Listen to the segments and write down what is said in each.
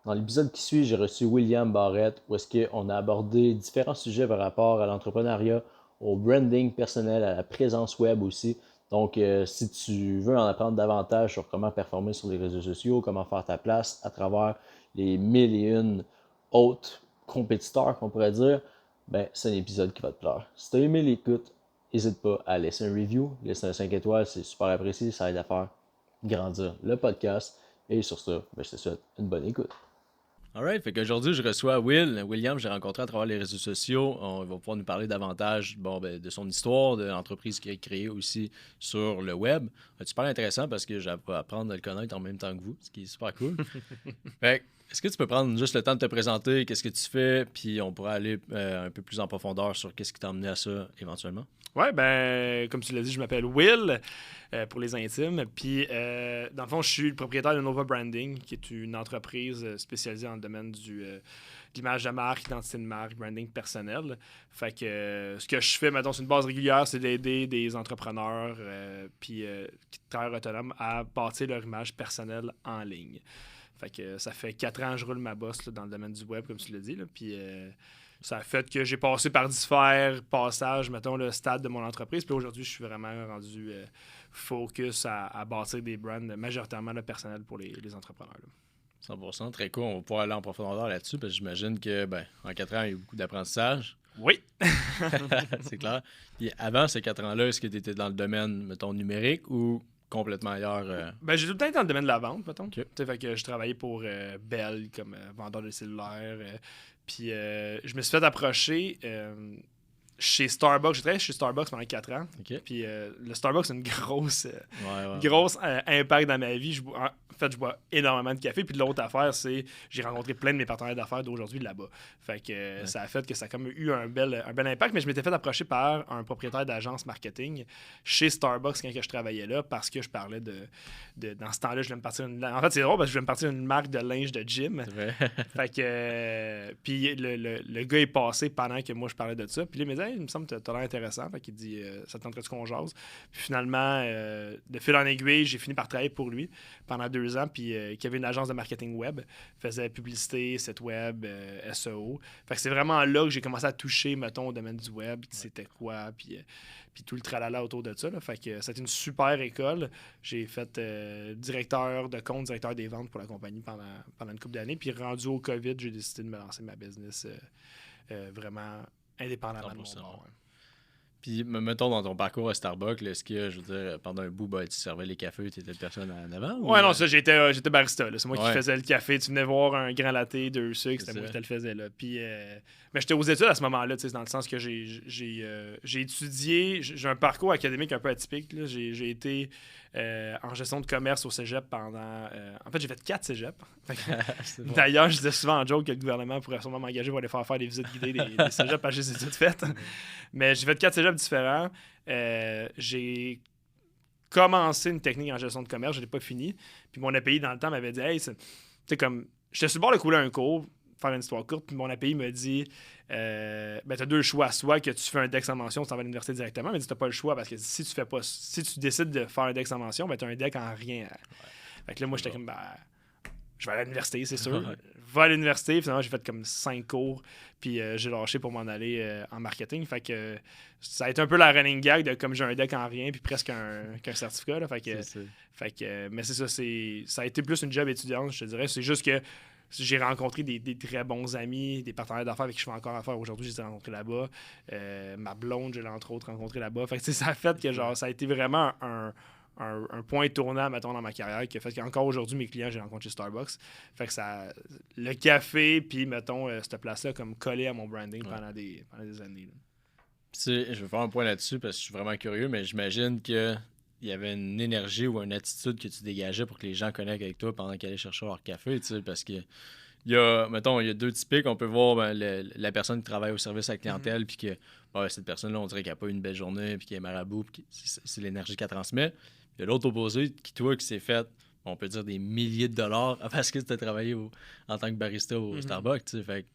Dans l'épisode qui suit, j'ai reçu William Barrett, où est-ce qu'on a abordé différents sujets par rapport à l'entrepreneuriat, au branding personnel, à la présence web aussi. Donc, si tu veux en apprendre davantage sur comment performer sur les réseaux sociaux, comment faire ta place à travers les mille et une autres compétiteurs, qu'on pourrait dire, ben, c'est un épisode qui va te plaire. Si tu as aimé l'écoute, n'hésite pas à laisser un review, laisser un 5 étoiles, c'est super apprécié, ça aide à faire grandir le podcast. Et sur ça, ben, je te souhaite une bonne écoute. Alright, fait qu'aujourd'hui, je reçois William, j'ai rencontré à travers les réseaux sociaux. On va pouvoir nous parler davantage de son histoire, de l'entreprise qu'il a créée aussi sur le web. C'est super intéressant parce que j'ai apprendre à le connaître en même temps que vous, ce qui est super cool. Fait est-ce que tu peux prendre juste le temps de te présenter, qu'est-ce que tu fais, puis on pourra aller un peu plus en profondeur sur qu'est-ce qui t'a amené à ça éventuellement? Ouais, ben, comme tu l'as dit, je m'appelle Will pour les intimes. Puis, dans le fond, je suis le propriétaire de Nova Branding, qui est une entreprise spécialisée dans le domaine de l'image de marque, identité de marque, branding personnel. Fait que ce que je fais, maintenant, sur une base régulière, c'est d'aider des entrepreneurs qui travaillent autonomes à bâtir leur image personnelle en ligne. Fait que ça fait 4 ans que je roule ma bosse là, dans le domaine du web, comme tu l'as dit. Là, puis ça a fait que j'ai passé par différents passages, mettons, le stade de mon entreprise. Puis aujourd'hui, je suis vraiment rendu focus à bâtir des brands majoritairement là, personnels pour les entrepreneurs. Là. 100%, très cool. On va pouvoir aller en profondeur là-dessus parce que j'imagine que en 4 ans, il y a eu beaucoup d'apprentissage. Oui. C'est clair. Puis avant ces 4 ans-là, est-ce que tu étais dans le domaine, mettons, numérique ou complètement ailleurs? Ben, j'ai tout le temps été dans le domaine de la vente, mettons. Ok. Fait que je travaillais pour Bell comme vendeur de cellulaires. Puis je me suis fait approcher chez Starbucks. J'ai travaillé chez Starbucks pendant 4 ans. OK. Puis le Starbucks, c'est une Ouais. grosse impact dans ma vie. En fait, je bois énormément de café. Puis l'autre affaire, c'est j'ai rencontré plein de mes partenaires d'affaires d'aujourd'hui là-bas. Fait que ça a fait que ça a comme eu un bel impact. Mais je m'étais fait approcher par un propriétaire d'agence marketing chez Starbucks quand que je travaillais là parce que je parlais dans ce temps-là, je voulais me partir en fait, c'est drôle parce que je voulais me partir une marque de linge de gym. C'est vrai. Fait que puis le gars est passé pendant que moi je parlais de ça. Puis là, il me dit hey, il me semble que t'as l'air intéressant. Fait qu'il dit ça te tenterait-tu qu'on jase? Puis finalement, de fil en aiguille, j'ai fini par travailler pour lui pendant 2 ans. Puis qui avait une agence de marketing web, faisait publicité, site web, SEO. Fait que c'est vraiment là que j'ai commencé à toucher, mettons, au domaine du web, c'était quoi, puis tout le tralala autour de ça. Là. Fait que c'était une super école. J'ai fait directeur de compte, directeur des ventes pour la compagnie pendant une couple d'années. Puis rendu au COVID, j'ai décidé de me lancer ma business vraiment indépendamment de mon 100%. bord. Puis, mettons, dans ton parcours à Starbucks, là, est-ce que, je veux dire, pendant un bout, tu servais les cafés, tu étais la personne en avant? Ouais, non, ça, j'étais barista. Là. C'est moi qui Ouais. faisais le café. Tu venais voir un grand latte, 2 sucres, c'était moi qui te le faisais. Là. Puis, mais j'étais aux études à ce moment-là, dans le sens que j'ai étudié, j'ai un parcours académique un peu atypique. Là. J'ai été en gestion de commerce au cégep pendant. En fait, j'ai fait 4 cégeps. Bon. D'ailleurs, je disais souvent en joke que le gouvernement pourrait sûrement m'engager pour aller faire des visites guidées des cégeps parce que j'ai des études faites. Mais j'ai fait 4 cégeps différents. J'ai commencé une technique en gestion de commerce, je l'ai pas fini. Puis mon API, dans le temps, m'avait dit hey, c'est comme. J'étais sur le bord de couler un cours, faire une histoire courte, puis mon API me dit ben, tu as 2 choix. Soit que tu fais un DEX en mention, tu t'en vas à l'université directement, mais tu n'as pas le choix parce que si tu décides de faire un DEX en mention, ben, tu as un DEC en rien. Fait que là, moi, j'étais comme je vais aller à l'université, c'est sûr. Je vais à l'université, finalement, j'ai fait comme 5 cours, puis j'ai lâché pour m'en aller en marketing. Fait que ça a été un peu la running gag de comme j'ai un deck en rien, puis presque qu'un certificat. Là, mais c'est ça, ça a été plus une job étudiante, je te dirais. C'est juste que j'ai rencontré des très bons amis, des partenaires d'affaires avec qui je fais encore affaire aujourd'hui, je les ai rencontrés là-bas. Ma blonde, je l'ai entre autres rencontrée là-bas. Fait que ça a fait que genre ça a été vraiment un point tournant, mettons, dans ma carrière qui a fait qu'encore aujourd'hui, mes clients, j'ai rencontré chez Starbucks. Fait que le café, puis, mettons, cette place-là, comme collé à mon branding pendant des années. Là. Je vais faire un point là-dessus parce que je suis vraiment curieux, mais j'imagine qu'il y avait une énergie ou une attitude que tu dégageais pour que les gens connectent avec toi pendant qu'ils allaient chercher leur café, tu sais, parce que mettons, il y a 2 typiques. On peut voir la personne qui travaille au service à la clientèle, puis que cette personne-là, on dirait qu'elle n'a pas eu une belle journée, puis qu'elle est marabout, puis c'est l'énergie qu'elle transmet. Il y a l'autre opposé, qui s'est fait, on peut dire, des milliers de dollars parce que tu as travaillé en tant que barista au Starbucks. Tu sais. Fait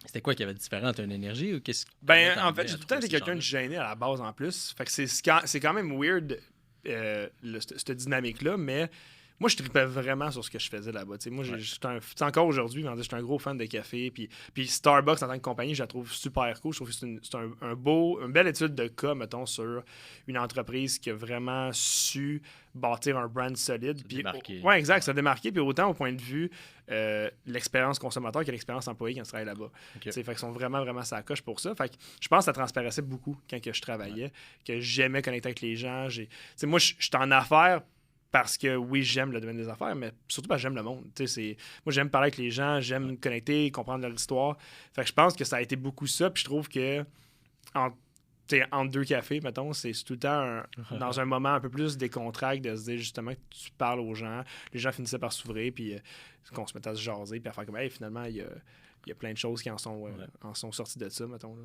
c'était quoi qui avait de différent? T'as une énergie ou qu'est-ce Ben, en fait, j'ai tout le temps été quelqu'un de gêné à la base en plus. Fait que c'est quand même weird, cette dynamique-là, mais moi, je tripais vraiment sur ce que je faisais là-bas. T'sais, moi, encore aujourd'hui, je suis un gros fan de café. Puis Starbucks, en tant que compagnie, je la trouve super cool. Je trouve que c'est une belle étude de cas, mettons, sur une entreprise qui a vraiment su bâtir un brand solide. Ouais, exact, ça a démarqué. Puis autant au point de vue l'expérience consommateur que l'expérience employée quand tu travailles là-bas. Fait qu'ils sont vraiment, vraiment ça coche pour ça. Fait que je pense que ça transparaissait beaucoup quand que je travaillais, que j'aimais connecter avec les gens. Moi, je suis en affaires parce que oui, j'aime le domaine des affaires, mais surtout parce que j'aime le monde. Moi, j'aime parler avec les gens, j'aime connecter, comprendre leur histoire. Fait que je pense que ça a été beaucoup ça. Puis je trouve que entre deux cafés, mettons, c'est tout le temps dans un moment un peu plus décontracté de se dire justement que tu parles aux gens. Les gens finissaient par s'ouvrir, puis qu'on se mettait à se jaser, puis à faire comme, hey, finalement, il y a plein de choses qui en sont sorties de ça, mettons. Là.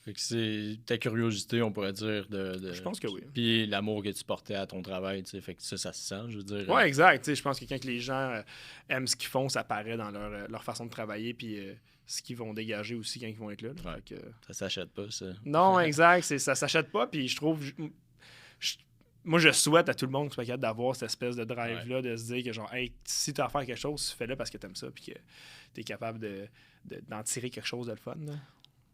Fait que c'est ta curiosité, on pourrait dire. Je pense que oui. Puis l'amour que tu portais à ton travail, tu sais. Fait que ça se sent, je veux dire. Ouais, exact. Je pense que quand les gens aiment ce qu'ils font, ça paraît dans leur façon de travailler, puis ce qu'ils vont dégager aussi quand ils vont être là. Ouais. Fait que, ça s'achète pas, ça. Non, exact. Ça s'achète pas, puis je trouve... Moi, je souhaite à tout le monde qui soit capable d'avoir cette espèce de drive-là, de se dire que, genre, hey, si tu as à faire quelque chose, fais-le parce que t'aimes ça, puis que t'es capable d'en tirer quelque chose de le fun. Là.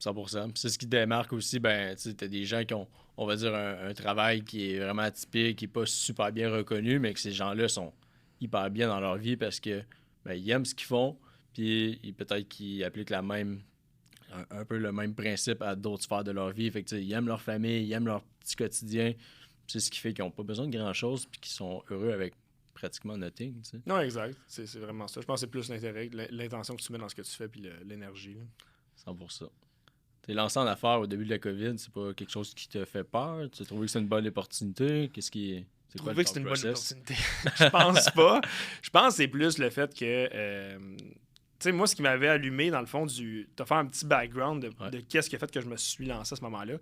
100%. Puis c'est ce qui démarque aussi, ben, tu sais, t'as des gens qui ont, on va dire, un travail qui est vraiment atypique, qui n'est pas super bien reconnu, mais que ces gens-là sont hyper bien dans leur vie parce que ben, ils aiment ce qu'ils font, puis peut-être qu'ils appliquent un peu le même principe à d'autres sphères de leur vie. Fait que, tu sais, ils aiment leur famille, ils aiment leur petit quotidien. C'est ce qui fait qu'ils n'ont pas besoin de grand-chose, puis qu'ils sont heureux avec pratiquement nothing. Tu sais. Non, exact. C'est vraiment ça. Je pense que c'est plus l'intérêt, l'intention que tu mets dans ce que tu fais, puis l'énergie. Là. 100%. T'es lancé en affaires au début de la COVID, c'est pas quelque chose qui te fait peur? Tu as trouvé que c'est une bonne opportunité? C'est quoi que c'est une bonne opportunité? Je pense pas. Je pense que c'est plus le fait que... tu sais, moi, ce qui m'avait allumé, dans le fond, t'as fait un petit background de qu'est-ce qui a fait que je me suis lancé à ce moment-là,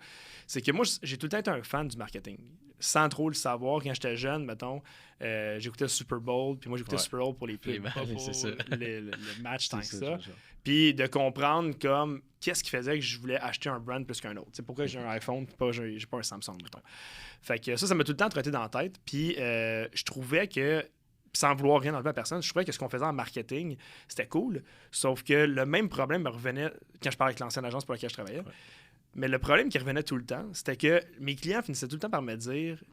c'est que moi, j'ai tout le temps été un fan du marketing. Sans trop le savoir, quand j'étais jeune, mettons, j'écoutais le Super Bowl, puis moi, j'écoutais le Super Bowl pour les pubs, pas pour le match tant que ça. Puis de comprendre comme qu'est-ce qui faisait que je voulais acheter un brand plus qu'un autre. C'est pourquoi j'ai un iPhone et j'ai pas un Samsung, mettons. Fait que ça m'a tout le temps trotté dans la tête. Puis je trouvais que, sans vouloir rien enlever à personne, je trouvais que ce qu'on faisait en marketing, c'était cool. Sauf que le même problème me revenait quand je parlais avec l'ancienne agence pour laquelle je travaillais. Ouais. Mais le problème qui revenait tout le temps, c'était que mes clients finissaient tout le temps par me dire...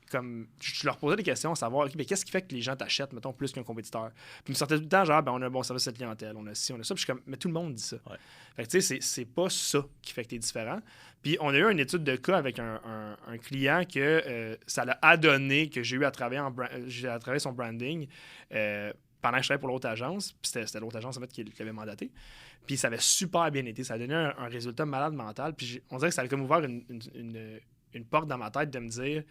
Comme je leur posais des questions à savoir mais qu'est-ce qui fait que les gens t'achètent, mettons, plus qu'un compétiteur. Puis ils me sortaient tout le temps genre on a un bon service de clientèle, on a ci, on a ça. Puis je suis comme mais tout le monde dit ça. Ouais. Fait que tu sais, c'est pas ça qui fait que t'es différent. Puis on a eu une étude de cas avec un client que ça l'a adonné que j'ai eu à travailler son branding pendant que je travaillais pour l'autre agence. Puis c'était l'autre agence en fait qui l'avait mandaté. Puis ça avait super bien été. Ça a donné un résultat malade mental. Puis on dirait que ça a comme ouvert une porte dans ma tête de me dire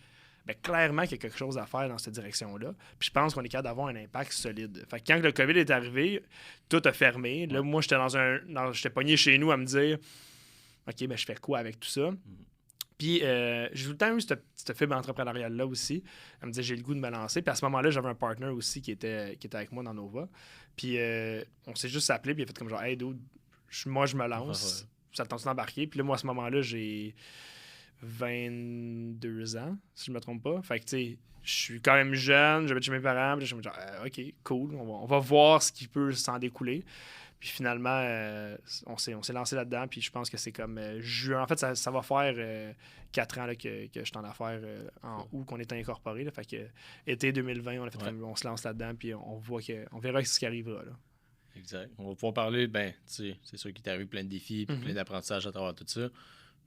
ben, clairement qu'il y a quelque chose à faire dans cette direction-là. Puis je pense qu'on est capable d'avoir un impact solide. Fait que quand le COVID est arrivé, tout a fermé. Là, moi, j'étais j'étais pogné chez nous à me dire OK, ben je fais quoi avec tout ça? Puis j'ai tout le temps eu cette fibre entrepreneuriale-là aussi. Elle me disait j'ai le goût de me lancer. Puis à ce moment-là, j'avais un partner aussi qui était avec moi dans Nova. Puis on s'est juste appelé, puis il a fait comme genre hey dude, moi je me lance. Ça te tente d'embarquer. Puis là, moi à ce moment-là, j'ai 22 ans, si je me trompe pas. Fait que, tu sais, je suis quand même jeune, j'habite chez mes parents, puis je me dis, OK, cool, on va voir ce qui peut s'en découler. Puis finalement, on s'est lancé là-dedans, puis je pense que c'est comme juin. En fait, ça va faire 4 ans là, que je suis en affaires en août qu'on est incorporé. Là. Fait que été 2020, on se lance là-dedans, puis on verra ce qui arrivera. Là. Exact. On va pouvoir parler, ben, tu sais, c'est sûr qu'il t'est arrivé plein de défis, puis plein d'apprentissages à travers tout ça.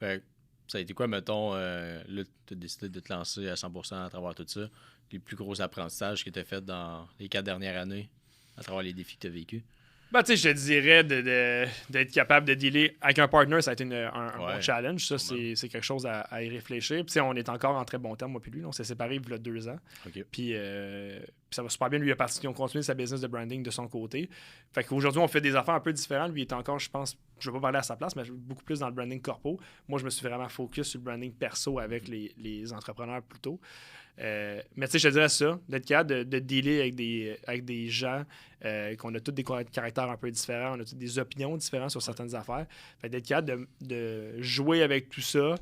Fait ça a été quoi, mettons, là, tu as décidé de te lancer à 100% à travers tout ça, les plus gros apprentissages que tu as fait dans les 4 dernières années à travers les défis que tu as vécus? Ben, tu sais, je te dirais d'être capable de dealer avec un partner, ça a été un bon challenge. Ça, c'est quelque chose à y réfléchir. Puis, on est encore en très bon terme, moi puis lui. On s'est séparés il y a 2 ans. Okay. Puis, ça va super bien. Lui, il a continué sa business de branding de son côté. Fait qu'aujourd'hui, on fait des affaires un peu différentes. Lui, il est encore, je pense, je ne vais pas parler à sa place, mais beaucoup plus dans le branding corpo. Moi, je me suis vraiment focus sur le branding perso avec les entrepreneurs plutôt. Mais tu sais, je te dirais ça, d'être capable de dealer avec des gens, qu'on a tous des caractères un peu différents, on a tous des opinions différentes sur certaines affaires. Fait d'être capable de jouer avec tout ça.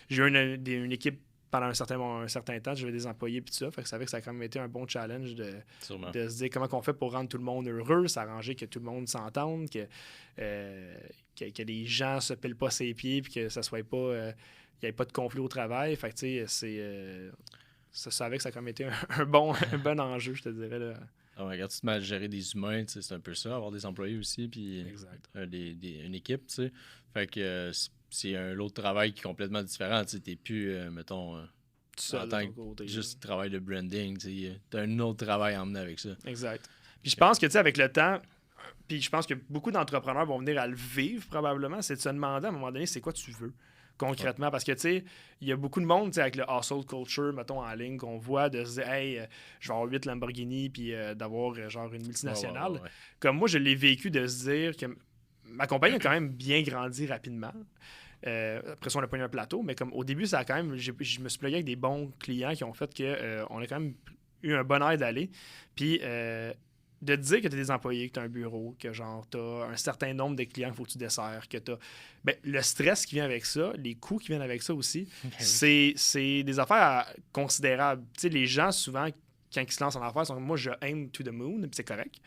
J'ai eu une équipe pendant un certain temps, j'avais des employés puis tout ça. Fait que ça fait que ça a quand même été un bon challenge de se dire comment on fait pour rendre tout le monde heureux, s'arranger que tout le monde s'entende, que les gens se pèlent pas ses pieds puis que ça soit pas il n'y ait pas de conflit au travail. Fait que tu sais, ça savait que ça a quand même été un bon enjeu, je te dirais. Là. Ah ouais, quand tu te mets à gérer des humains, c'est un peu ça, avoir des employés aussi, puis une équipe, tu sais. Fait que c'est un autre travail qui est complètement différent. Tu n'es plus, mettons, seul en tant que juste travail de branding. Tu as un autre travail à emmener avec ça. Exact. Puis je pense que, tu sais, avec le temps, puis je pense que beaucoup d'entrepreneurs vont venir à le vivre probablement, c'est de se demander à un moment donné, c'est quoi tu veux concrètement. Parce que, tu sais, il y a beaucoup de monde, tu sais, avec le hustle culture, mettons, en ligne, qu'on voit de se dire, hey, je vais avoir 8 Lamborghini, puis d'avoir, genre, une multinationale. Ouais. Comme moi, je l'ai vécu de se dire que ma compagnie a quand même bien grandi rapidement. Après ça, on a pris un plateau, mais comme au début, ça a quand même. Je me suis plugué avec des bons clients qui ont fait que on a quand même eu un bon air d'aller. Puis de te dire que tu as des employés, que tu as un bureau, que genre tu as un certain nombre de clients qu'il faut que tu desserres, que tu as. Ben, le stress qui vient avec ça, les coûts qui viennent avec ça aussi, c'est des affaires considérables. Tu sais, les gens, souvent, quand ils se lancent en affaires, sont comme moi, je aim to the moon, puis c'est correct.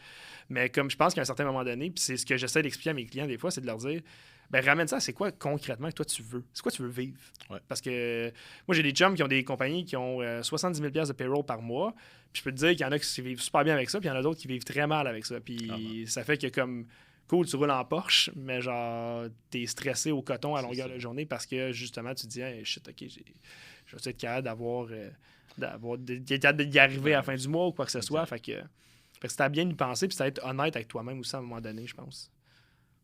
Mais comme je pense qu'à un certain moment donné, puis c'est ce que j'essaie d'expliquer à mes clients des fois, c'est de leur dire. Ben, ramène ça, c'est quoi concrètement que toi tu veux? C'est quoi tu veux vivre? Ouais. Parce que moi, j'ai des chums qui ont des compagnies qui ont 70 000 $ de payroll par mois. Puis je peux te dire qu'il y en a qui vivent super bien avec ça, puis il y en a d'autres qui vivent très mal avec ça. Puis ça fait que comme, cool, tu roules en Porsche, mais genre, t'es stressé au coton à longueur de journée parce que justement, tu te dis, hey, shit, ok, je vais être capable d'y arriver à la fin du mois ou quoi que ce soit. Fait que c'est à bien y penser, puis c'est à être honnête avec toi-même aussi à un moment donné, je pense.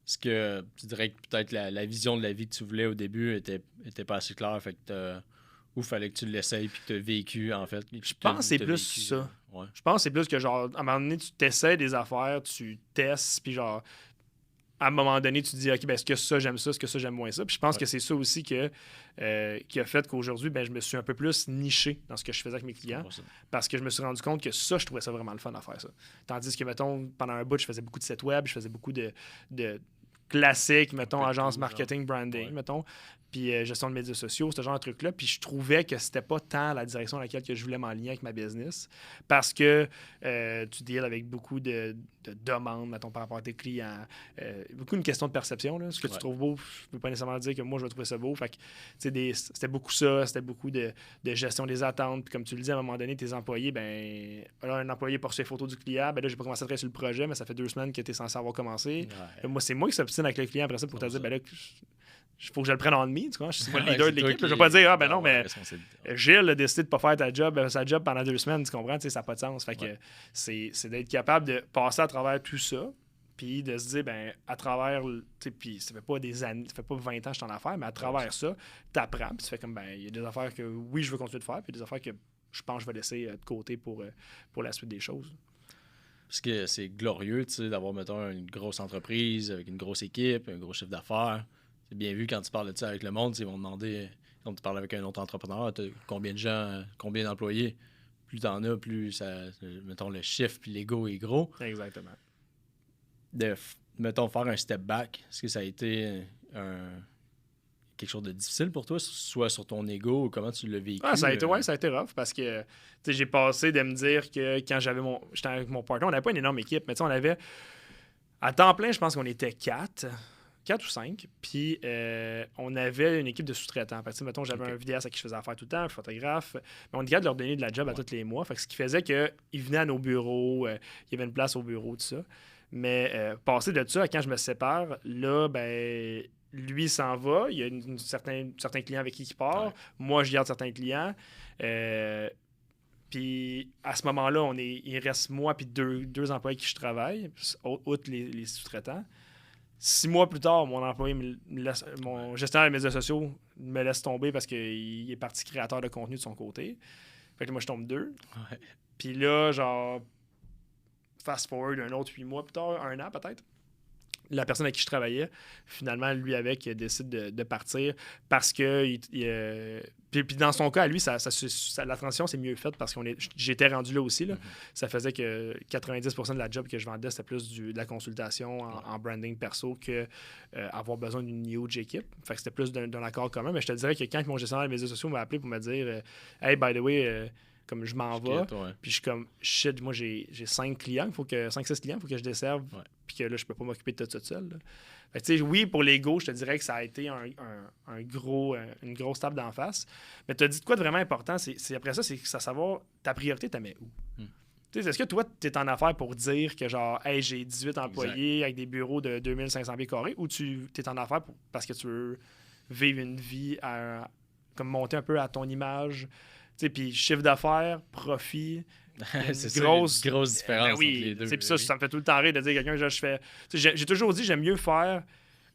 Est-ce que tu dirais que peut-être la vision de la vie que tu voulais au début était pas assez claire, fait que ou fallait que tu l'essayes puis que tu as vécu, en fait? Je pense que c'est plus ça. Ouais. Je pense que c'est plus que, genre, à un moment donné, tu t'essaies des affaires, tu testes, puis genre, à un moment donné, tu te dis, OK, ben, est-ce que ça, j'aime ça, est-ce que ça, j'aime moins ça? Puis je pense que c'est ça aussi qui a fait qu'aujourd'hui, ben, je me suis un peu plus niché dans ce que je faisais avec mes clients, parce que je me suis rendu compte que ça, je trouvais ça vraiment le fun à faire ça. Tandis que, mettons, pendant un bout, je faisais beaucoup de sites web, je faisais beaucoup de classique, mettons, agence marketing, branding, mettons, puis gestion de médias sociaux, ce genre de truc-là. Puis je trouvais que c'était pas tant la direction dans laquelle que je voulais m'aligner avec ma business parce que tu deals avec beaucoup de demandes, mettons, par rapport à tes clients. Beaucoup une question de perception, là. Ce que tu trouves beau, je ne peux pas nécessairement dire que moi, je vais trouver ça beau. Fait que, c'était beaucoup ça, c'était beaucoup de gestion des attentes. Puis comme tu le dis, à un moment donné, tes employés, ben là, un employé porte ses photos du client, ben là, j'ai pas commencé à travailler sur le projet, mais ça fait 2 semaines que tu es censé avoir commencé. Ouais. Moi, c'est moi qui s'obstine avec le client après ça pour te dire, ben là, il faut que je le prenne en demi, tu vois. Je suis pas le leader de l'équipe. Je ne vais pas dire, non, mais Gilles a décidé de ne pas faire sa job pendant 2 semaines, tu comprends? Ça n'a pas de sens. Fait que c'est d'être capable de passer à travers tout ça, puis de se dire, ben à travers, puis ça fait pas des années, ça fait pas 20 ans que je suis en affaires, mais à travers ça, tu apprends, puis tu fais comme, ben il y a des affaires que oui, je veux continuer de faire, puis des affaires que je pense que je vais laisser de côté pour la suite des choses. Parce que c'est glorieux, tu sais, d'avoir, mettons, une grosse entreprise avec une grosse équipe, un gros chiffre d'affaires. C'est bien vu quand tu parles de ça avec le monde, ils vont demander, quand tu parles avec un autre entrepreneur, combien de gens, combien d'employés. Plus t'en as, plus ça, mettons, le chiffre puis l'ego est gros. Exactement. Mettons, faire un step back, est-ce que ça a été quelque chose de difficile pour toi, soit sur ton ego ou comment tu l'as vécu? Ça a été rough parce que j'ai passé de me dire que quand j'étais avec mon partner, on n'avait pas une énorme équipe, mais on avait, à temps plein, je pense qu'on était 4 ou 5, puis on avait une équipe de sous-traitants. Fait que, mettons, j'avais un vidéaste à qui je faisais affaire tout le temps, un photographe, mais on était capable de leur donner de la job à tous les mois, fait que ce qui faisait qu'ils venaient à nos bureaux, il y avait une place au bureau, tout ça. Mais passer de ça, quand je me sépare, là, ben lui s'en va, il y a certains clients avec qui il part, ouais. Moi, je garde certains clients, puis à ce moment-là, il reste moi puis deux employés avec qui je travaille, outre les sous-traitants. 6 mois plus tard, mon employé mon gestionnaire des médias sociaux me laisse tomber parce qu'il est parti créateur de contenu de son côté. Fait que moi, je tombe 2. Ouais. Puis là, genre, fast forward un autre 8 mois plus tard, 1 an peut-être. la personne avec qui je travaillais, finalement, lui avec, il décide de partir parce que. Puis dans son cas, à lui, la transition s'est mieux faite parce que j'étais rendu là aussi. Là. Ça faisait que 90% de la job que je vendais, c'était plus de la consultation en branding perso que avoir besoin d'une huge équipe. Fait que c'était plus d'un accord commun. Mais je te dirais que quand mon gestionnaire des médias sociaux m'a appelé pour me dire Hey, by the way, comme je m'en vais, puis je suis comme shit, moi j'ai 5 clients, 5-6 clients, il faut que je desserve, puis que là, je peux pas m'occuper de tout ça seul. Là. Fait que, oui, pour l'ego, je te dirais que ça a été une grosse table d'en face. Mais tu as dit de quoi de vraiment important, c'est après ça, c'est savoir ta priorité, tu mets où? Est-ce que toi, tu es en affaire pour dire que genre, hey, j'ai 18 employés avec des bureaux de 2500 pieds carrés, ou tu es en affaire parce que tu veux vivre une vie comme monter un peu à ton image? Puis chiffre d'affaires, profit, c'est grosse différence entre les deux. Puis ça me fait tout le temps rire de dire quelqu'un que je fais. J'ai toujours dit j'aime mieux faire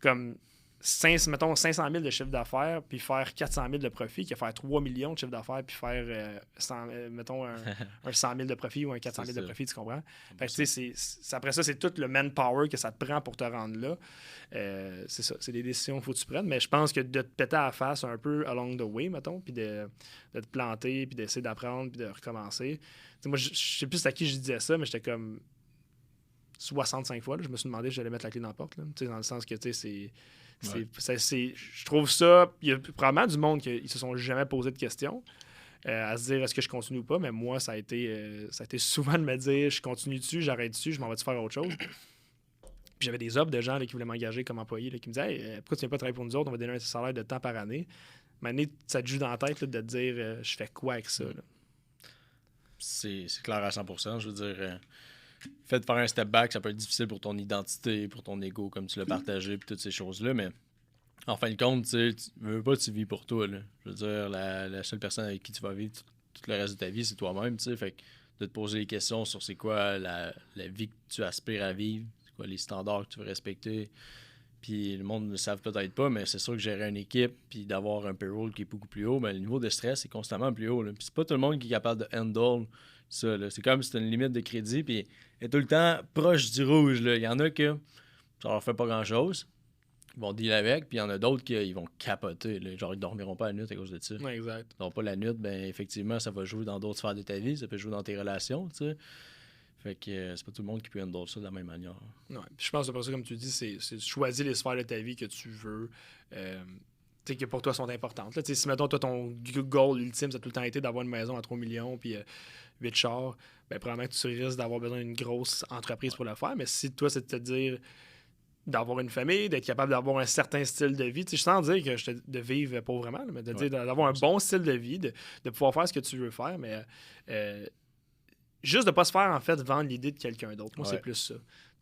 comme 500 000 de chiffre d'affaires puis faire 400 000 de profit que faire 3 millions de chiffre d'affaires puis faire un 100 000 de profit ou un 400 000 de profit, tu comprends? Fait que, après ça, c'est tout le manpower que ça te prend pour te rendre là. C'est ça, c'est des décisions qu'il faut que tu prennes, mais je pense que de te péter à la face un peu along the way, mettons, puis de te planter, puis d'essayer d'apprendre, puis de recommencer. T'sais, moi, je sais plus à qui je disais ça, mais j'étais comme 65 fois, là, je me suis demandé si j'allais mettre la clé dans la porte, là, dans le sens que, je trouve ça, il y a probablement du monde qui se sont jamais posé de questions à se dire est-ce que je continue ou pas, mais moi, ça a été souvent de me dire je continue dessus, j'arrête dessus, je m'en vais-tu faire autre chose. Puis j'avais des offres de gens là, qui voulaient m'engager comme employé, là, qui me disaient hey, pourquoi tu viens pas travailler pour nous autres, on va donner un salaire de temps par année. Maintenant, ça te joue dans la tête là, de te dire je fais quoi avec ça. Là. C'est clair à 100%. Je veux dire, fait de faire un step back, ça peut être difficile pour ton identité, pour ton ego, comme tu l'as partagé, puis toutes ces choses-là, mais en fin de compte, tu veux pas, tu vis pour toi. Là. Je veux dire, la seule personne avec qui tu vas vivre tout le reste de ta vie, c'est toi-même. Fait que de te poser des questions sur c'est quoi la vie que tu aspires à vivre, c'est quoi les standards que tu veux respecter. Puis le monde ne le savent peut-être pas, mais c'est sûr que gérer une équipe puis d'avoir un payroll qui est beaucoup plus haut, le niveau de stress est constamment plus haut. Là. Puis c'est pas tout le monde qui est capable de handle ça. Là. C'est comme si tu as une limite de crédit puis est tout le temps proche du rouge. Là. Il y en a que ça leur fait pas grand-chose. Ils vont dealer avec, puis il y en a d'autres qui vont capoter. Là. Genre, ils dormiront pas la nuit à cause de ça. Ouais, exact. Ils dorment pas la nuit, effectivement, ça va jouer dans d'autres sphères de ta vie, ça peut jouer dans tes relations, tu sais. Fait que c'est pas tout le monde qui peut handle ça de la même manière. Ouais. Je pense que pour ça, comme tu dis, c'est choisir les sphères de ta vie que tu veux, que pour toi sont importantes. Là, si, mettons, toi, ton goal ultime, ça a tout le temps été d'avoir une maison à 3 millions puis 8 chars, probablement que tu risques d'avoir besoin d'une grosse entreprise pour le faire. Mais si toi, c'est de te dire d'avoir une famille, d'être capable d'avoir un certain style de vie, sans dire que de vivre pauvrement, mais de dire d'avoir un bon style de vie, de pouvoir faire ce que tu veux faire, mais juste de ne pas se faire, en fait, vendre l'idée de quelqu'un d'autre. Moi, c'est plus ça.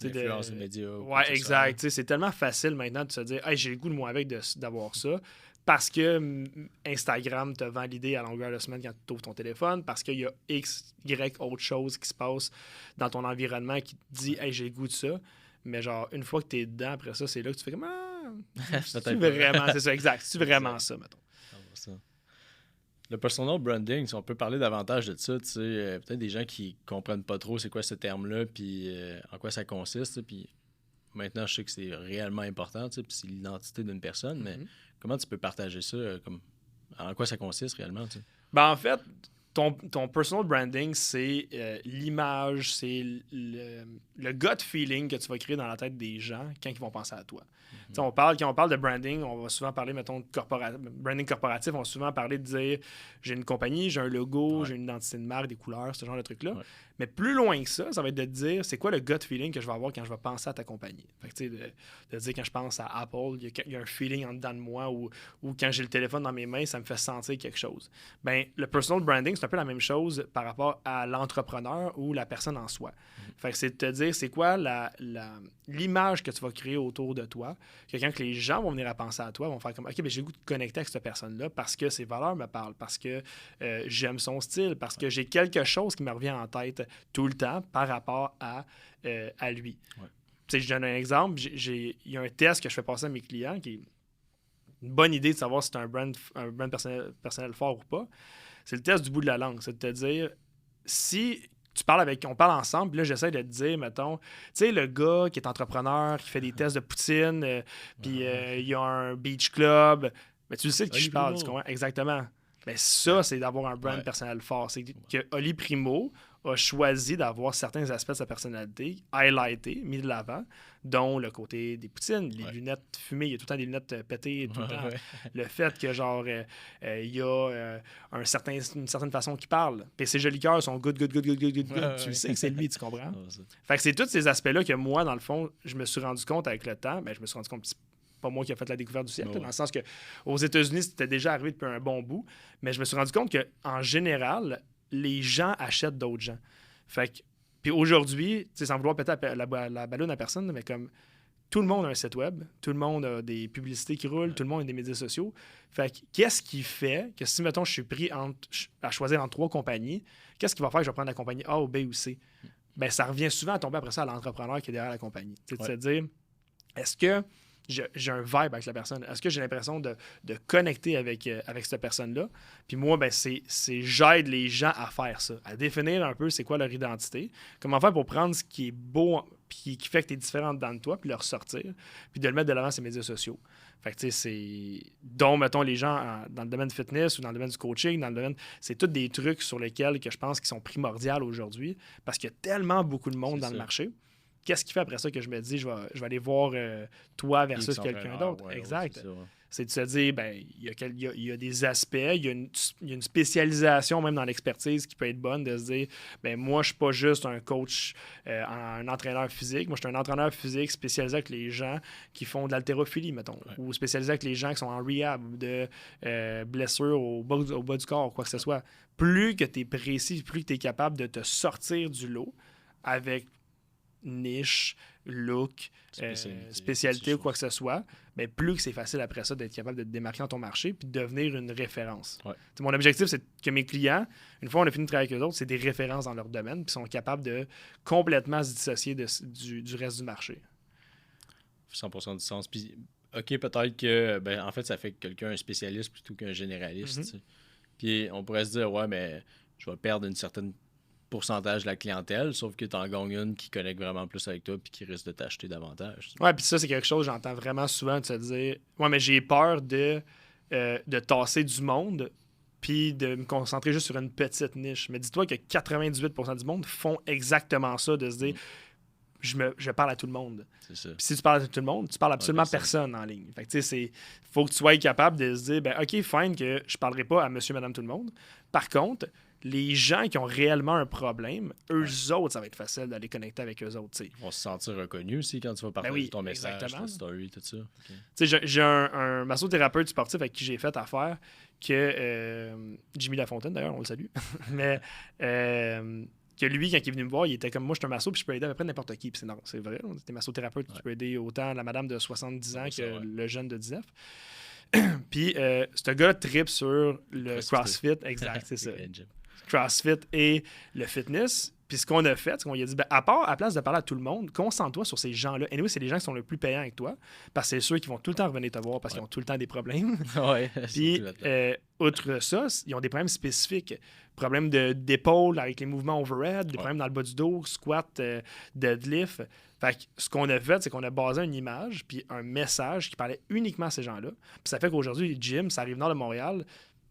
L'influence des médias. Ouais, exact. C'est tellement facile maintenant de se dire hey, j'ai le goût de moi avec d'avoir ça. Parce que Instagram te vend l'idée à longueur de semaine quand tu ouvres ton téléphone, parce qu'il y a X, Y, autre chose qui se passe dans ton environnement qui te dit hey, j'ai le goût de ça. Mais genre, une fois que tu es dedans, après ça, c'est là que tu fais comme c'est vraiment, c'est ça, exact. C'est vraiment ça, mettons. Le personal branding, si on peut parler davantage de ça, tu sais, peut-être des gens qui comprennent pas trop c'est quoi ce terme-là, puis en quoi ça consiste, puis maintenant je sais que c'est réellement important, tu sais, puis c'est l'identité d'une personne, mais comment tu peux partager ça, en quoi ça consiste réellement, tu sais? En fait, ton personal branding, c'est l'image, c'est le gut feeling que tu vas créer dans la tête des gens quand ils vont penser à toi. Quand on parle de branding, on va souvent parler, mettons, de branding corporatif, on va souvent parler de dire j'ai une compagnie, j'ai un logo, j'ai une identité de marque, des couleurs, ce genre de trucs-là. Ouais. Mais plus loin que ça va être de te dire c'est quoi le gut feeling que je vais avoir quand je vais penser à ta compagnie. Fait que, de dire quand je pense à Apple, il y a un feeling en dedans de moi ou quand j'ai le téléphone dans mes mains, ça me fait sentir quelque chose. Le personal branding, c'est un peu la même chose par rapport à l'entrepreneur ou la personne en soi. Fait que c'est de te dire c'est quoi l'image que tu vas créer autour de toi. Quelqu'un que les gens vont venir à penser à toi, vont faire comme OK, j'ai le goût de connecter avec cette personne-là parce que ses valeurs me parlent, parce que j'aime son style, parce que j'ai quelque chose qui me revient en tête tout le temps par rapport à lui. Ouais. Je donne un exemple. Il y a un test que je fais passer à mes clients qui est une bonne idée de savoir si c'est un brand personnel fort ou pas. C'est le test du bout de la langue. C'est de te dire si on parle ensemble, puis là, j'essaie de te dire, mettons, tu sais, le gars qui est entrepreneur, qui fait des tests de poutine, puis il y a un beach club, mais tu le sais de qui Oli je parle, Primo. tu comprends? Exactement. Mais ça, c'est d'avoir un brand Ouais. personnel fort. C'est que Oli Primo a choisi d'avoir certains aspects de sa personnalité highlightés, mis de l'avant, dont le côté des poutines, les lunettes fumées, il y a tout le temps des lunettes pétées, tout le temps. Ouais. Le fait que, genre, il y a une certaine façon qu'il parle. Puis ses jolis cœurs sont good. Ouais. Tu le sais que c'est lui, tu comprends? Ouais, ça. Fait que c'est tous ces aspects-là que moi, dans le fond, je me suis rendu compte avec le temps. Ben, je me suis rendu compte, c'est pas moi qui a fait la découverte du siècle, Ouais. dans le sens que aux États-Unis, c'était déjà arrivé depuis un bon bout. Mais je me suis rendu compte qu'en général, les gens achètent d'autres gens. Fait que, puis aujourd'hui, tu sais, sans vouloir péter la ballonne à personne, mais comme tout le monde a un site web, tout le monde a des publicités qui roulent, tout le monde a des médias sociaux. Fait que qu'est-ce qui fait que si, mettons, je suis pris à choisir entre 3 compagnies, qu'est-ce qui va faire que je vais prendre la compagnie A ou B ou C? Ben, ça revient souvent à tomber après ça à l'entrepreneur qui est derrière la compagnie. Tu sais, de se dire, est-ce que j'ai un vibe avec la personne? Est-ce que j'ai l'impression de connecter avec cette personne-là? Puis moi, ben, j'aide les gens à faire ça, à définir un peu c'est quoi leur identité, comment faire pour prendre ce qui est beau puis qui fait que tu es différent dedans de toi, puis le ressortir, puis de le mettre de l'avant sur les médias sociaux. Fait que, tu sais, c'est... dont, mettons, les gens dans le domaine du fitness ou dans le domaine du coaching, dans le domaine... C'est tous des trucs sur lesquels que je pense qui sont primordiaux aujourd'hui, parce qu'il y a tellement beaucoup de monde C'est dans le ça. marché. Qu'est-ce qui fait après ça que je me dis, je vais aller voir toi versus quelqu'un d'autre? Exact. C'est ça, ouais. C'est de se dire, ben, il y a des aspects, il y a une spécialisation même dans l'expertise qui peut être bonne, de se dire, ben, moi, je suis pas juste un coach, un entraîneur physique. Moi, je suis un entraîneur physique spécialisé avec les gens qui font de l'haltérophilie, mettons, ou spécialisé avec les gens qui sont en rehab de blessures au bas du corps, quoi que ce soit. Plus que tu es précis, plus que tu es capable de te sortir du lot avec niche, look, spécialité ou quoi que ce soit, mais plus que c'est facile après ça d'être capable de te démarquer dans ton marché puis de devenir une référence. Ouais. Mon objectif, c'est que mes clients, une fois on a fini de travailler avec eux autres, c'est des références dans leur domaine puis sont capables de complètement se dissocier du reste du marché. 100% du sens. Puis, OK, peut-être que, ben, en fait, ça fait que quelqu'un est un spécialiste plutôt qu'un généraliste. Mhm. Tu sais. Puis, on pourrait se dire, ouais, mais je vais perdre une certaine pourcentage de la clientèle, sauf que tu en gagnes une qui connecte vraiment plus avec toi puis qui risque de t'acheter davantage. Tu sais. Ouais, puis ça, c'est quelque chose que j'entends vraiment souvent de se dire, ouais, mais j'ai peur de tasser du monde puis de me concentrer juste sur une petite niche. Mais dis-toi que 98% du monde font exactement ça, de se dire, je parle à tout le monde. C'est ça. Puis si tu parles à tout le monde, tu parles absolument personne en ligne. Fait que tu sais, faut que tu sois capable de se dire, ben OK, fine que je parlerai pas à monsieur, madame, tout le monde. Par contre, les gens qui ont réellement un problème, eux autres, ça va être facile d'aller connecter avec eux autres, tu sais. Ils vont se sentir reconnus aussi quand tu vas partager oui, ton message, exactement. ta story, tout ça. Okay. Tu sais, j'ai un massothérapeute sportif avec qui j'ai fait affaire, que Jimmy Lafontaine, d'ailleurs, on le salue, mais que lui, quand il est venu me voir, il était comme moi, je suis un masso, puis je peux aider à peu près n'importe qui. Puis c'est vrai, on était massothérapeute, tu peux aider autant la madame de 70 ans que le jeune de 19. Puis ce gars tripe sur le CrossFit, exact, c'est ça. CrossFit et le fitness. Puis ce qu'on a fait, c'est qu'on lui a dit, ben, à place de parler à tout le monde, concentre-toi sur ces gens-là. Anyway, c'est les gens qui sont le plus payants avec toi, parce que c'est ceux qui vont tout le temps revenir te voir parce qu'ils ont tout le temps des problèmes. Ouais, puis, outre ça, ils ont des problèmes spécifiques. Problèmes d'épaule avec les mouvements overhead, des problèmes dans le bas du dos, squat, deadlift. Fait que ce qu'on a fait, c'est qu'on a basé une image puis un message qui parlait uniquement à ces gens-là. Puis ça fait qu'aujourd'hui, les gyms, ça arrive nord de Montréal,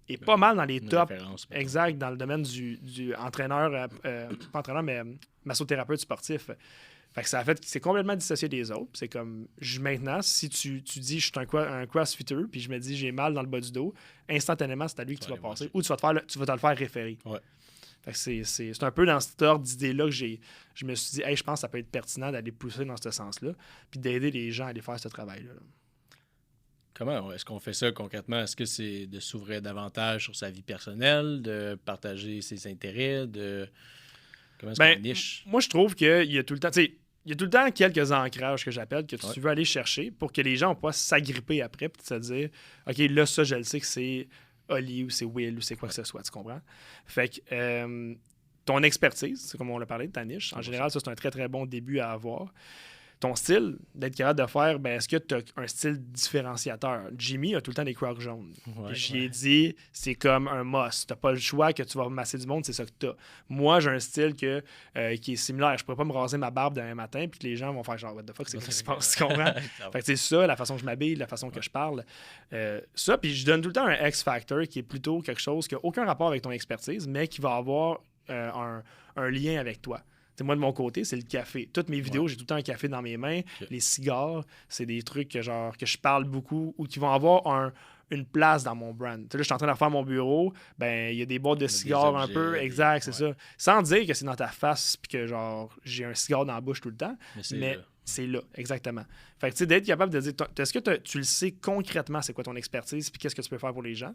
et pas mal dans les tops, exact, dans le domaine du entraîneur, pas entraîneur, mais massothérapeute sportif. Fait que ça a fait que c'est complètement dissocié des autres. C'est comme, maintenant, si tu dis je suis un crossfitter, puis je me dis j'ai mal dans le bas du dos, instantanément, c'est à lui que tu vas passer. Ou tu vas te le faire référer. Ouais. Fait que c'est un peu dans cet ordre d'idée-là que je me suis dit, hey, je pense que ça peut être pertinent d'aller pousser dans ce sens-là, puis d'aider les gens à aller faire ce travail-là. Comment est-ce qu'on fait ça concrètement? Est-ce que c'est de s'ouvrir davantage sur sa vie personnelle, de partager ses intérêts, comment est-ce qu'on niche? Moi, je trouve qu'il y a tout le temps, il y a tout le temps quelques ancrages que j'appelle que tu veux aller chercher pour que les gens puissent s'agripper après puis se dire, OK, là, ça, je le sais que c'est Oli ou c'est Will ou c'est quoi que ce soit, tu comprends? Fait que ton expertise, c'est comme on l'a parlé de ta niche, en général, ça, c'est un très, très bon début à avoir. ton style, d'être capable de faire, ben, est-ce que tu as un style différenciateur? Jimmy a tout le temps des crocs jaunes. Ouais, J'y ai dit, c'est comme un must. Tu n'as pas le choix que tu vas masser du monde, c'est ça que tu as. Moi, j'ai un style qui est similaire. Je ne pourrais pas me raser ma barbe demain matin puis que les gens vont faire genre, what the fuck, c'est quoi qui se passe? Tu comprends? Fait que c'est ça, la façon que je m'habille, la façon que je parle. Ça, puis je donne tout le temps un X-Factor qui est plutôt quelque chose qui n'a aucun rapport avec ton expertise, mais qui va avoir un lien avec toi. T'sais, moi, de mon côté, c'est le café. Toutes mes vidéos, j'ai tout le temps un café dans mes mains. Okay. Les cigares, c'est des trucs que je parle beaucoup ou qui vont avoir une place dans mon brand. Là, je suis en train de refaire mon bureau, ben il y a des boîtes de cigares un peu, exact, c'est ça. Sans dire que c'est dans ta face puis que genre j'ai un cigare dans la bouche tout le temps, mais c'est là, exactement. Fait que tu sais, d'être capable de dire, est-ce que tu le sais concrètement c'est quoi ton expertise puis qu'est-ce que tu peux faire pour les gens?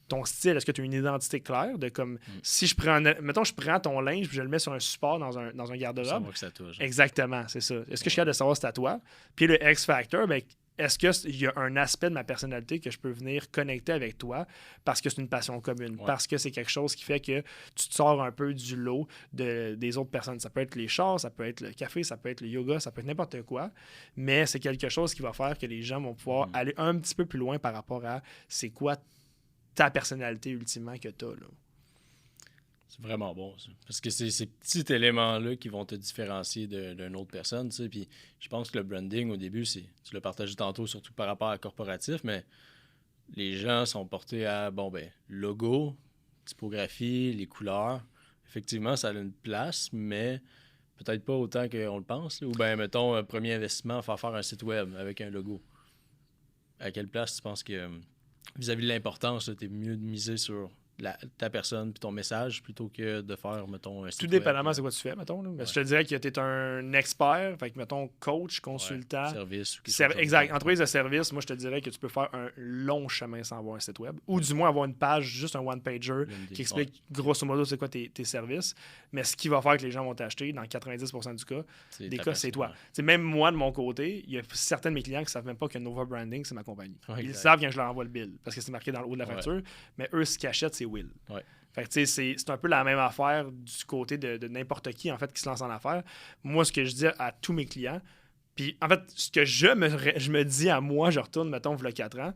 Ton style, est-ce que tu as une identité claire de comme si je prends ton linge puis je le mets sur un support dans un garde-robe. Que ça touche, exactement, c'est ça. Est-ce que je suis capable de savoir c'est à toi? Puis le X-Factor, ben est-ce qu'il y a un aspect de ma personnalité que je peux venir connecter avec toi parce que c'est une passion commune, parce que c'est quelque chose qui fait que tu te sors un peu du lot des autres personnes. Ça peut être les chars, ça peut être le café, ça peut être le yoga, ça peut être n'importe quoi, mais c'est quelque chose qui va faire que les gens vont pouvoir aller un petit peu plus loin par rapport à c'est quoi ta personnalité ultimement que tu as. Là. C'est vraiment bon, ça. Parce que c'est ces petits éléments-là qui vont te différencier d'une autre personne, tu sais. Puis je pense que le branding, au début, tu l'as partagé tantôt, surtout par rapport à corporatif, mais les gens sont portés à, logo, typographie, les couleurs. Effectivement, ça a une place, mais peut-être pas autant qu'on le pense. Là. Ou bien, mettons, un premier investissement, faire un site web avec un logo. À quelle place tu penses que, vis-à-vis de l'importance, tu es mieux de miser sur ta personne puis ton message plutôt que de faire, mettons, un site tout web, dépendamment c'est quoi tu fais, mettons. Là. Ouais. Je te dirais que tu es un expert, fait que, mettons, coach, consultant. Service. Exact. Entreprise de service, moi, je te dirais que tu peux faire un long chemin sans avoir un site web. Ou du moins avoir une page, juste un one-pager qui explique grosso modo c'est quoi tes services. Mais ce qui va faire que les gens vont t'acheter, dans 90% du cas, c'est toi. Même moi, de mon côté, il y a certains de mes clients qui ne savent même pas que Nova Branding, c'est ma compagnie. Ils savent quand je leur envoie le bill parce que c'est marqué dans le haut de la facture. Mais eux, ce qu'ils achètent, c'est Will. Fait que, c'est un peu la même affaire du côté de n'importe qui en fait qui se lance en affaires. Moi, ce que je dis à tous mes clients, puis en fait, ce que je me dis à moi, je retourne, mettons, il y a 4 ans,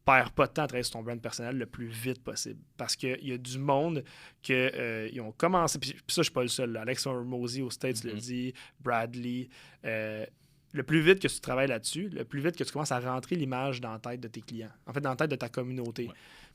perds pas de temps à travailler sur ton brand personnel le plus vite possible. Parce qu'il y a du monde ils ont commencé, puis ça, je suis pas le seul. Là. Alex Hormozy aux States le dit, Bradley. Le plus vite que tu travailles là-dessus, le plus vite que tu commences à rentrer l'image dans la tête de tes clients. En fait, dans la tête de ta communauté.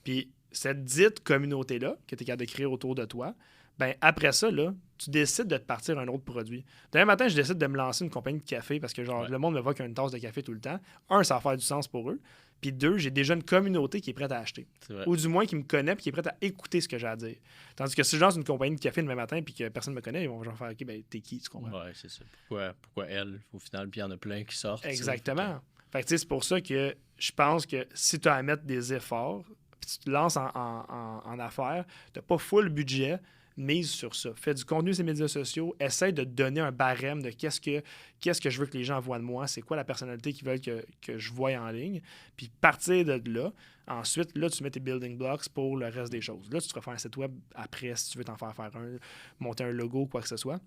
Puis cette dite communauté-là que tu es capable d'écrire autour de toi, ben après ça, là, tu décides de te partir un autre produit. Demain matin, je décide de me lancer une compagnie de café parce que le monde me voit qu'une tasse de café tout le temps. Un, ça va faire du sens pour eux. Puis deux, j'ai déjà une communauté qui est prête à acheter. Ou du moins qui me connaît et qui est prête à écouter ce que j'ai à dire. Tandis que si je lance une compagnie de café demain matin et que personne ne me connaît, ils vont genre faire OK, ben t'es qui, tu comprends? Ouais, c'est ça. Pourquoi elle, au final, puis il y en a plein qui sortent. Exactement. Fait que c'est pour ça que je pense que si tu as à mettre des efforts, puis tu te lances en affaires, tu n'as pas full budget, mise sur ça. Fais du contenu sur les médias sociaux, essaie de donner un barème de qu'est-ce que je veux que les gens voient de moi, c'est quoi la personnalité qu'ils veulent que je voie en ligne, puis partir de là. Ensuite, là, tu mets tes building blocks pour le reste des choses. Là, tu te refais un site web après, si tu veux t'en faire un, monter un logo, quoi que ce soit.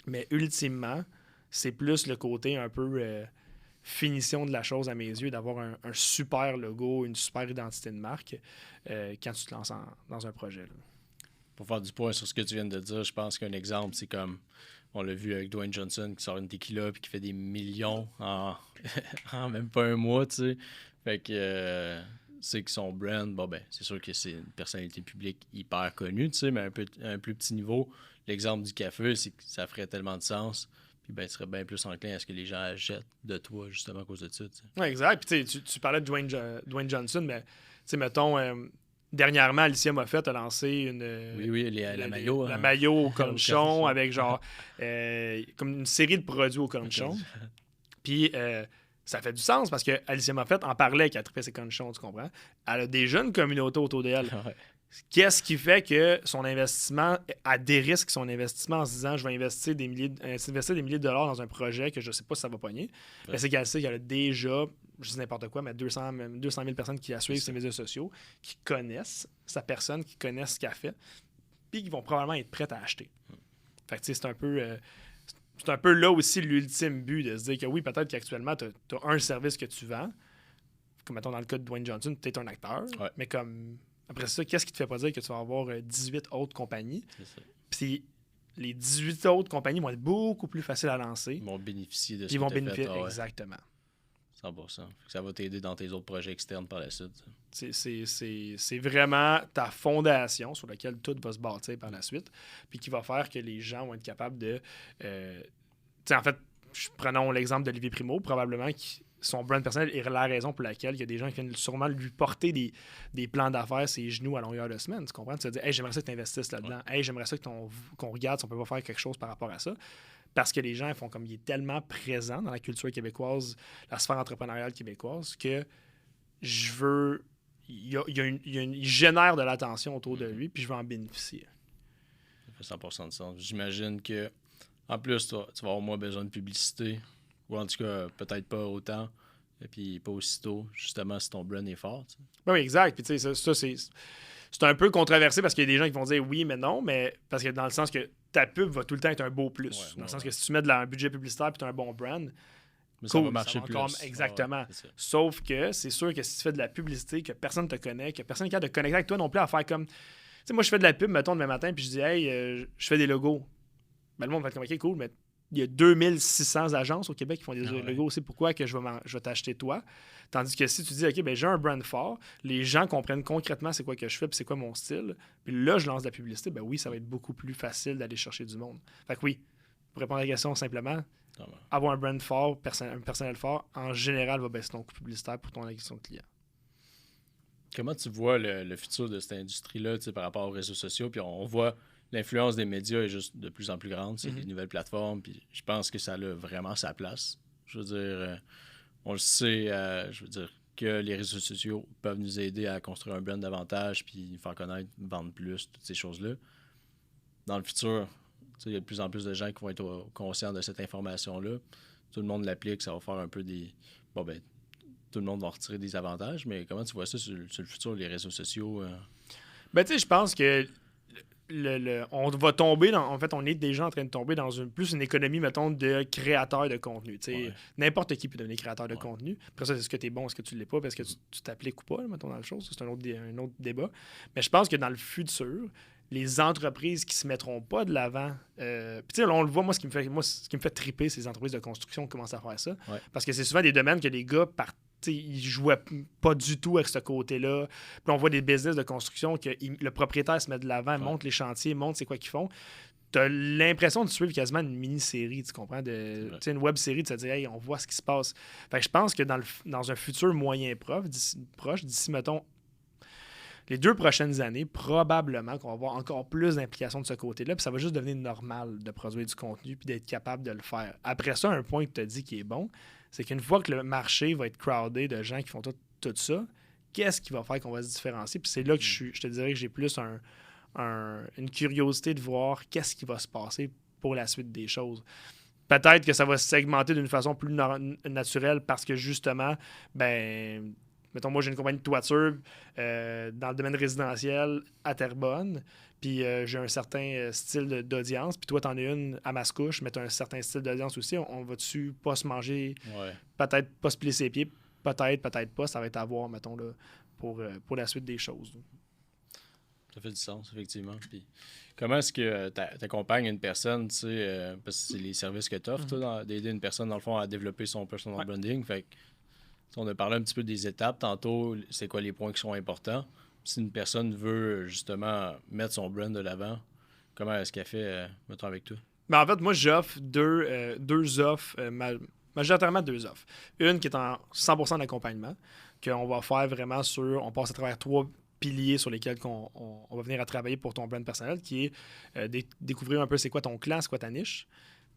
Mais ultimement, c'est plus le côté un peu finition de la chose à mes yeux, d'avoir un super logo, une super identité de marque quand tu te lances dans un projet. Là. Pour faire du point sur ce que tu viens de dire, je pense qu'un exemple, c'est comme on l'a vu avec Dwayne Johnson qui sort une tequila puis qui fait des millions en même pas un mois, tu sais. Fait que c'est que son brand, c'est sûr que c'est une personnalité publique hyper connue, tu sais, mais un plus petit niveau. L'exemple du café, c'est que ça ferait tellement de sens. Puis tu serais bien plus enclin à ce que les gens achètent de toi, justement, à cause de ça. Oui, exact. Puis tu parlais de Dwayne Johnson, mais mettons, dernièrement, Alicia Moffett a lancé la maillot. La maillot au cornichon avec genre comme une série de produits au cornichon. Puis ça fait du sens parce que Alicia Moffett en parlait qu'elle trippait ses cornichons, tu comprends? Elle a déjà une communauté autour d'elle. Qu'est-ce qui fait que son investissement, à des risques son investissement en se disant je vais investir des milliers de dollars dans un projet que je ne sais pas si ça va pogner, mais c'est qu'elle sait qu'elle a déjà, je dis n'importe quoi, mais 200 000 personnes qui la suivent sur ses médias sociaux, qui connaissent sa personne, qui connaissent ce qu'elle fait, puis qui vont probablement être prêtes à acheter. Fait que c'est un peu... c'est un peu là aussi l'ultime but de se dire que oui, peut-être qu'actuellement, tu as un service que tu vends. Comme mettons dans le cas de Dwayne Johnson, tu es un acteur. Ouais. Mais comme après ça, qu'est-ce qui te fait pas dire que tu vas avoir 18 autres compagnies? C'est ça. Puis les 18 autres compagnies vont être beaucoup plus faciles à lancer. Ils vont bénéficier de ce Ils que vont t'as fait. bénéficier. Ah ouais, Exactement. 100%. Fait que ça va t'aider dans tes autres projets externes par la suite. C'est vraiment ta fondation sur laquelle tout va se bâtir par la suite, puis qui va faire que les gens vont être capables de... en fait, prenons l'exemple d'Olivier Primo, probablement son brand personnel est la raison pour laquelle il y a des gens qui viennent sûrement lui porter des plans d'affaires ses genoux à longueur de semaine. Tu comprends? Tu vas dire, hey, j'aimerais ça que tu investisses là-dedans. Ouais. Hey, j'aimerais ça qu'on regarde si on peut pas faire quelque chose par rapport à ça. Parce que les gens ils font comme il est tellement présent dans la culture québécoise, la sphère entrepreneuriale québécoise, que je veux. Il génère de l'attention autour de lui, puis je veux en bénéficier. Ça fait 100% de sens. J'imagine que, en plus, tu vas avoir moins besoin de publicité, ou en tout cas, peut-être pas autant, et puis pas aussitôt, justement, si ton brand est fort. Tu sais. Oui, exact. Puis, tu sais, ça c'est un peu controversé parce qu'il y a des gens qui vont dire oui, mais non, mais parce que dans le sens que ta pub va tout le temps être un beau plus. Ouais, dans le sens que si tu mets un budget publicitaire et tu as un bon brand, mais cool, ça va marcher ça va plus. Exactement. Ouais, sauf que c'est sûr que si tu fais de la publicité, que personne ne te connaît, que personne n'est capable de connecter avec toi non plus à faire comme. Tu sais, moi, je fais de la pub, mettons, demain matin, puis je dis, hey, je fais des logos. Ben, le monde va être comme, OK, cool, mais il y a 2600 agences au Québec qui font des logos aussi. Pourquoi que je vais t'acheter toi? Tandis que si tu dis, OK, ben j'ai un brand fort, les gens comprennent concrètement c'est quoi que je fais puis c'est quoi mon style. Puis là, je lance de la publicité, ben oui, ça va être beaucoup plus facile d'aller chercher du monde. Fait que oui, pour répondre à la question simplement, avoir un brand fort, un personnel fort, en général, va baisser ton coût publicitaire pour ton acquisition de clients. Comment tu vois le futur de cette industrie-là par rapport aux réseaux sociaux? Puis on voit l'influence des médias est juste de plus en plus grande. C'est des nouvelles plateformes. Puis je pense que ça a vraiment sa place. Je veux dire, on le sait, je veux dire que les réseaux sociaux peuvent nous aider à construire un brand davantage, puis faire connaître, vendre plus, toutes ces choses-là. Dans le futur, il y a de plus en plus de gens qui vont être conscients de cette information-là. Tout le monde l'applique, ça va faire un peu des... Bon, ben, tout le monde va en retirer des avantages, mais comment tu vois ça sur le futur, les réseaux sociaux? Ben, tu sais, je pense que on va tomber dans... En fait, on est déjà en train de tomber dans plus une économie, mettons, de créateurs de contenu. N'importe qui peut devenir créateur de contenu. Après ça, est-ce que tu es bon, est-ce que tu ne l'es pas, parce que tu t'appliques ou pas, là, mettons, dans la chose. C'est un autre débat. Mais je pense que dans le futur, les entreprises qui se mettront pas de l'avant... Puis tu sais, on le voit, ce qui me fait triper, c'est les entreprises de construction qui commencent à faire ça. Ouais. Parce que c'est souvent des domaines que les gars partent. Ils jouaient pas du tout avec ce côté-là. Puis on voit des business de construction que le propriétaire se met de l'avant, montre les chantiers, montre c'est quoi qu'ils font. Tu as l'impression de suivre quasiment une mini-série, tu comprends? Une web-série, de se dire, hey, on voit ce qui se passe. Fait que je pense que dans un futur moyen proche, d'ici, mettons, les 2 prochaines années, probablement qu'on va avoir encore plus d'implications de ce côté-là, puis ça va juste devenir normal de produire du contenu puis d'être capable de le faire. Après ça, un point que tu as dit qui est bon, c'est qu'une fois que le marché va être crowded de gens qui font tout ça, qu'est-ce qui va faire qu'on va se différencier? Puis c'est là que je te dirais que j'ai plus une curiosité de voir qu'est-ce qui va se passer pour la suite des choses. Peut-être que ça va se segmenter d'une façon plus naturelle parce que justement, ben... Mettons, moi, j'ai une compagnie de toiture dans le domaine résidentiel à Terrebonne, puis j'ai un certain style d'audience, puis toi, t'en as une à Mascouche, mais t'as un certain style d'audience aussi. On va-tu pas se manger, peut-être pas se plier ses pieds, peut-être pas, ça va être à voir, mettons, là, pour la suite des choses. Ça fait du sens, effectivement. Puis, comment est-ce que tu accompagnes une personne, tu sais, parce que c'est les services que tu offres, d'aider une personne, dans le fond, à développer son personal branding, fait que on a parlé un petit peu des étapes tantôt, c'est quoi les points qui sont importants. Si une personne veut justement mettre son brand de l'avant, comment est-ce qu'elle fait, mettons, avec toi? Ben en fait, moi, j'offre deux offres, majoritairement 2 offres. Une qui est en 100% d'accompagnement, qu'on va faire vraiment on passe à travers 3 piliers sur lesquels on va venir à travailler pour ton brand personnel, qui est découvrir un peu c'est quoi ton clan, c'est quoi ta niche,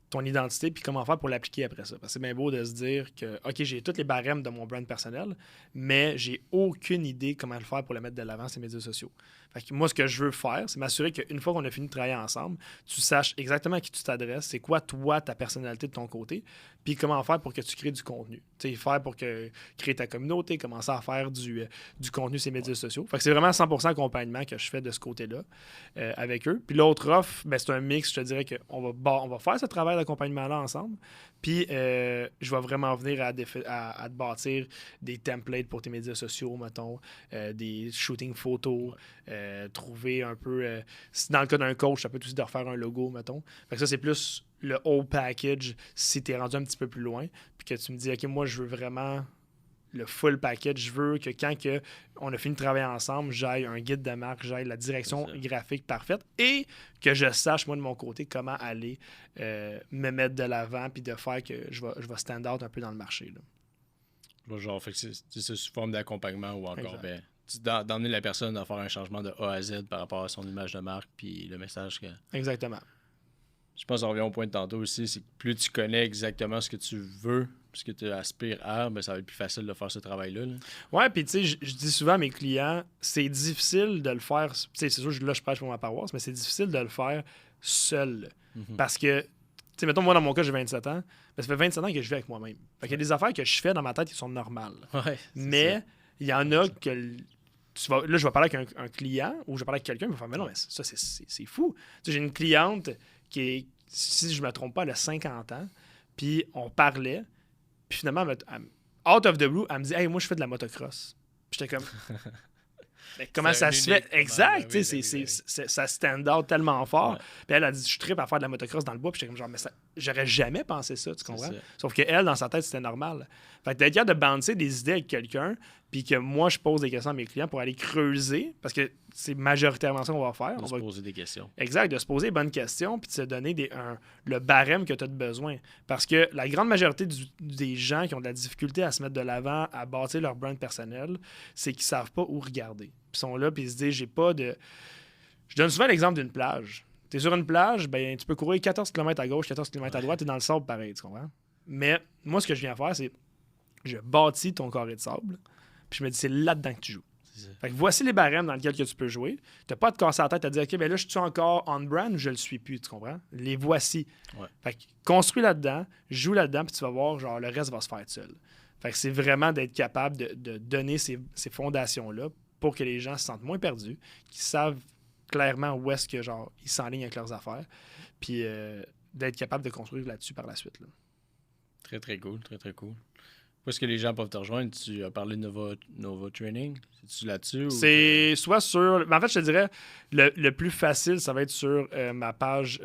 ton identité, puis comment faire pour l'appliquer après ça. Parce que c'est bien beau de se dire que, OK, j'ai tous les barèmes de mon brand personnel, mais j'ai aucune idée comment le faire pour le mettre de l'avant, ces médias sociaux. Fait que moi, ce que je veux faire, c'est m'assurer qu'une fois qu'on a fini de travailler ensemble, tu saches exactement à qui tu t'adresses, c'est quoi, toi, ta personnalité de ton côté, puis comment faire pour que tu crées du contenu. Tu sais, faire pour créer ta communauté, commencer à faire du contenu sur les médias sociaux. Fait que c'est vraiment 100% accompagnement que je fais de ce côté-là avec eux. Puis l'autre offre, ben, c'est un mix, je te dirais qu'on va faire ce travail d'accompagnement-là ensemble, puis je vais vraiment venir à te bâtir des templates pour tes médias sociaux, mettons, des shooting photos, trouver un peu... dans le cas d'un coach, ça peut aussi de refaire un logo, mettons. Fait que ça, c'est plus le whole package si tu es rendu un petit peu plus loin. Puis que tu me dis, OK, moi, je veux vraiment le full package. Je veux que quand on a fini de travailler ensemble, j'aille un guide de marque, j'aille la direction graphique parfaite et que je sache, moi, de mon côté, comment aller me mettre de l'avant puis de faire que je vais stand out un peu dans le marché. Là. Genre, fait que c'est sous forme d'accompagnement ou encore, ben, d'emmener la personne à faire un changement de A à Z par rapport à son image de marque puis le message que... Exactement. Je pense qu'on revient au point de tantôt aussi, c'est que plus tu connais exactement ce que tu veux, ce que tu aspires à, ben ça va être plus facile de faire ce travail-là. Là. Ouais, puis tu sais, je dis souvent à mes clients, c'est difficile de le faire, tu sais, c'est sûr, là, je prêche pour ma paroisse, mais c'est difficile de le faire seul. Parce que, tu sais, mettons, moi, dans mon cas, j'ai 27 ans, ben, ça fait 27 ans que je vis avec moi-même. Fait qu'il y a des affaires que je fais dans ma tête qui sont normales. Ouais, mais il y en a que... là, je vais parler avec un client ou je vais parler avec quelqu'un, il va faire, mais non, mais ça, c'est fou. Tu sais, j'ai une cliente qui est, si je me trompe pas, elle a 50 ans, puis on parlait, puis finalement, out of the blue, elle me dit, hey, moi, je fais de la motocross. Puis j'étais comme, mais comment ça se fait? Exact, tu sais, ça stand out tellement fort. Ouais. Puis elle a dit, je trippe à faire de la motocross dans le bois, puis j'étais comme, genre, mais j'aurais jamais pensé ça, tu comprends? Sauf qu'elle, dans sa tête, c'était normal. Fait que d'être capable de bouncer des idées avec quelqu'un, puis que moi, je pose des questions à mes clients pour aller creuser, parce que c'est majoritairement ça qu'on va faire. On va se poser des questions. Exact, de se poser les bonnes questions, puis de se donner le barème que tu as de besoin. Parce que la grande majorité des gens qui ont de la difficulté à se mettre de l'avant, à bâtir leur brand personnel, c'est qu'ils savent pas où regarder. Ils sont là, puis ils se disent, j'ai pas de... Je donne souvent l'exemple d'une plage. Tu es sur une plage, ben, tu peux courir 14 km à gauche, 14 km à droite, tu es dans le sable pareil, tu comprends? Mais moi, ce que je viens faire, c'est je bâtis ton carré de sable, puis je me dis, c'est là-dedans que tu joues. Fait que voici les barèmes dans lesquels que tu peux jouer. Tu n'as pas à te casser la tête à dire, OK, ben là, je suis encore on-brand ou je le suis plus, tu comprends? Les voici. Ouais. Fait que construis là-dedans, joue là-dedans, puis tu vas voir, genre, le reste va se faire seul. Fait que c'est vraiment d'être capable de donner ces fondations-là pour que les gens se sentent moins perdus, qu'ils savent clairement où est-ce que, genre, ils s'enlignent avec leurs affaires, puis d'être capable de construire là-dessus par la suite. Là. Très, très cool, très, très cool. Où est-ce que les gens peuvent te rejoindre? Tu as parlé de Nova Training. C'est-tu là-dessus? C'est soit sur... En fait, je te dirais, le plus facile, ça va être sur ma page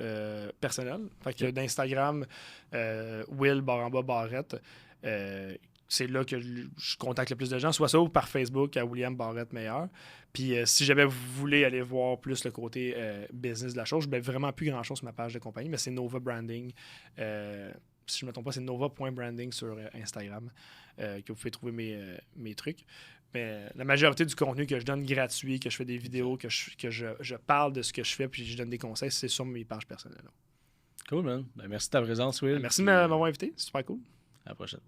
personnelle. Fait que d'Instagram, Will_Barrette. C'est là que je contacte le plus de gens. Soit ça ou par Facebook à William Barrette Meilleur. Puis si jamais vous voulez aller voir plus le côté business de la chose, je mets vraiment plus grand-chose sur ma page de compagnie, mais c'est Nova Branding. Si je ne me trompe pas, c'est nova.branding sur Instagram que vous pouvez trouver mes trucs. Mais la majorité du contenu que je donne gratuit, que je fais des vidéos, que je parle de ce que je fais puis je donne des conseils, c'est sur mes pages personnelles. Cool, man. Ben, merci de ta présence, Will. Merci de m'avoir invité. C'est super cool. À la prochaine.